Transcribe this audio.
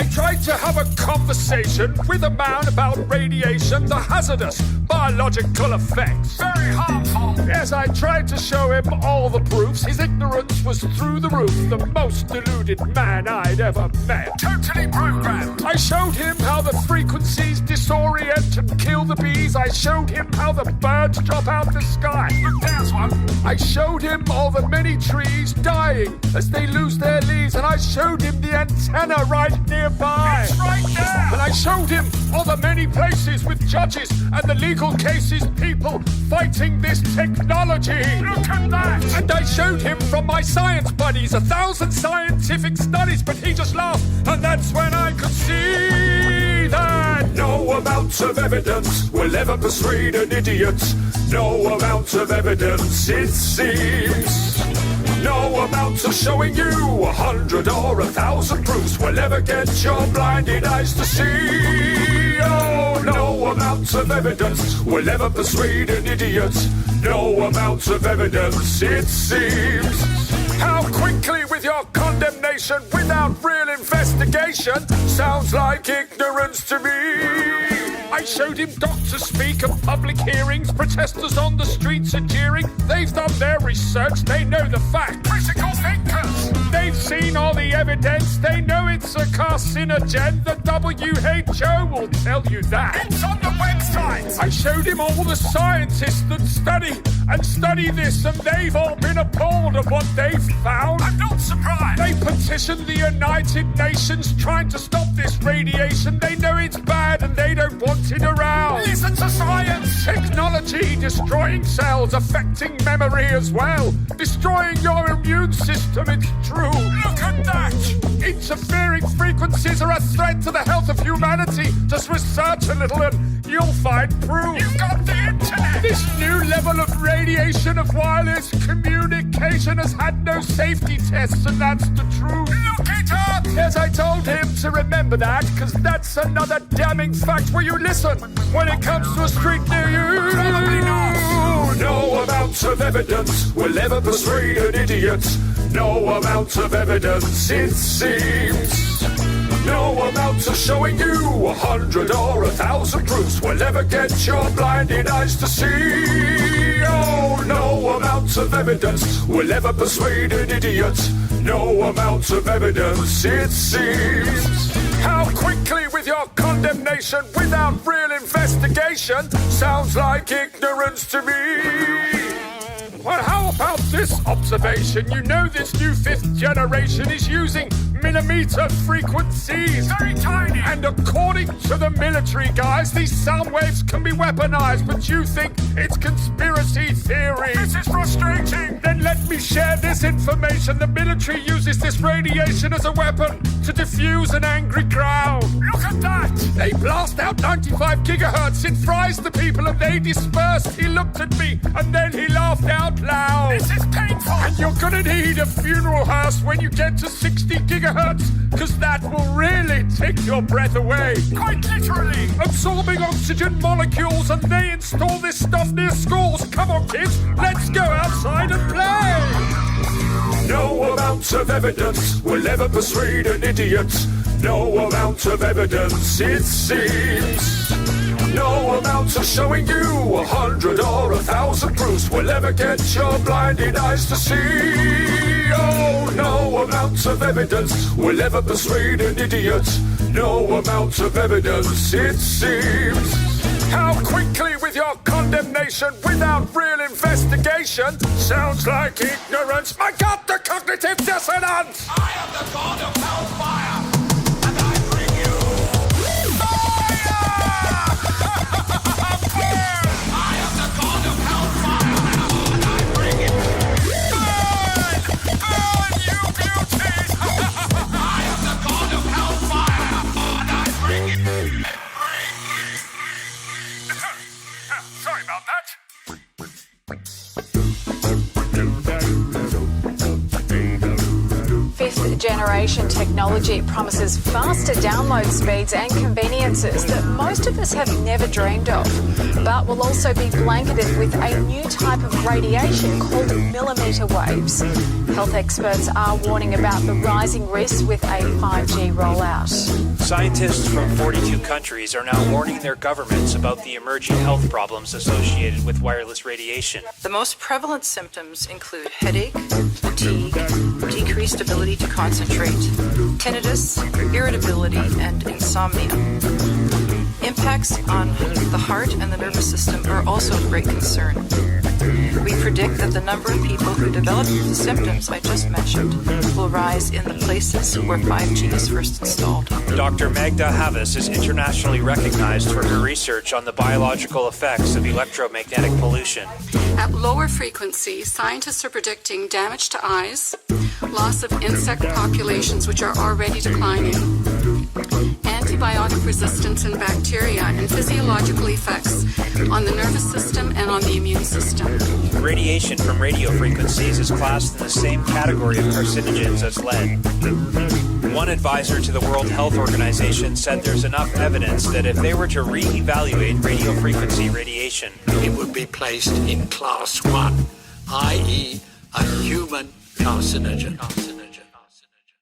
I tried to have a conversation with a man about radiation, the hazardous biological effects. Very harmful. Yes, I tried to show him all the proofs. His ignorance was through the roof. The most deluded man I'd ever met. Totally programmed. I showed him how the frequencies disorient and kill the bees. I showed him how the birds drop out the sky. Look, there's one. I showed him all the many trees dying as they lose their leaves. And I showed him the antenna right nearby. It's right there. And I showed him all the many places with judges and the legal cases, people fighting this technology. Look at that. And I showed him from my science buddies 1,000 scientific studies, but he just laughed. And that's when I could see that no amount of evidence will ever persuade an idiot. No amount of evidence, it seems. No amount of showing you 100 or 1,000 proofs will ever get your blinded eyes to see. Oh, no amount of evidence will ever persuade an idiot. No amount of evidence, it seems. How quickly with your condemnation without real investigation sounds like ignorance to me. I showed him doctors speak at public hearings, protesters on the streets are jeering. They've done their research, they know the facts. Critical thinkers. They've seen all the evidence, they know it's a carcinogen. The WHO will tell you that. It's on the website. I showed him all the scientists that study this, and they've all been appalled at what they've found. I'm not surprised. They petitioned the United Nations trying to stop this radiation. They know it's bad and they don't want it around. Listen to science. Technology destroying cells, affecting memory as well. Destroying your immune system, it's true. Look at that. Interfering frequencies are a threat to the health of humanity. Just research a little and you'll find proof. You've got the internet. This new level of radiation of wireless communication has had no safety tests, and that's the truth. Look it up. Yes, I told him to remember that, because that's another damning fact. Will you listen when it comes to a street near you? Probably not. No amount of evidence will ever persuade an idiot. No amount of evidence, it seems. No amount of showing you 100 or 1,000 proofs will ever get your blinded eyes to see. Oh, no amount of evidence will ever persuade an idiot. No amount of evidence, it seems. How quickly with your condemnation without real investigation sounds like ignorance to me. Well, how about this observation? You know this new 5th generation is using millimeter frequencies. Very tiny. And according to the military guys, these sound waves can be weaponized, but you think it's conspiracy theory. This is frustrating. Then let me share this information. The military uses this radiation as a weapon to diffuse an angry crowd. Look at that. They blast out 95 gigahertz. It fries the people and they disperse. He looked at me and then he laughed out loud. This is painful. And you're gonna need a funeral hearse when you get to 60 gigahertz, because that will really take your breath away. Quite literally. Absorbing oxygen molecules, and they install this stuff near schools. Come on, kids, let's go outside and play. No amount of evidence will ever persuade an idiot. No amount of evidence, it seems. No amount of showing you 100 or 1,000 proofs will ever get your blinded eyes to see. Oh, no amount of evidence will ever persuade an idiot. No amount of evidence, it seems. How quickly with your condemnation without real investigation sounds like ignorance. My God, the cognitive dissonance! I am the god of hellfire, and I bring you fire! I am the god of hellfire, and I bring you burn! Burn, you beauties! I am the god of hellfire, and I bring you... Sorry about that. Fifth generation. generation technology promises faster download speeds and conveniences that most of us have never dreamed of, but will also be blanketed with a new type of radiation called millimetre waves. Health experts are warning about the rising risks with a 5G rollout. Scientists from 42 countries are now warning their governments about the emerging health problems associated with wireless radiation. The most prevalent symptoms include headache, fatigue, decreased ability to concentrate, tinnitus, irritability, and insomnia. Impacts on the heart and the nervous system are also of great concern. We predict that the number of people who develop the symptoms I just mentioned will rise in the places where 5G is first installed. Dr. Magda Havas is internationally recognized for her research on the biological effects of electromagnetic pollution. At lower frequencies, scientists are predicting damage to eyes, loss of insect populations which are already declining, antibiotic resistance in bacteria, and physiological effects on the nervous system and on the immune system. Radiation from radio frequencies is classed in the same category of carcinogens as lead. One advisor to the World Health Organization said there's enough evidence that if they were to re-evaluate radio frequency radiation, it would be placed in class 1, i.e. a human carcinogen.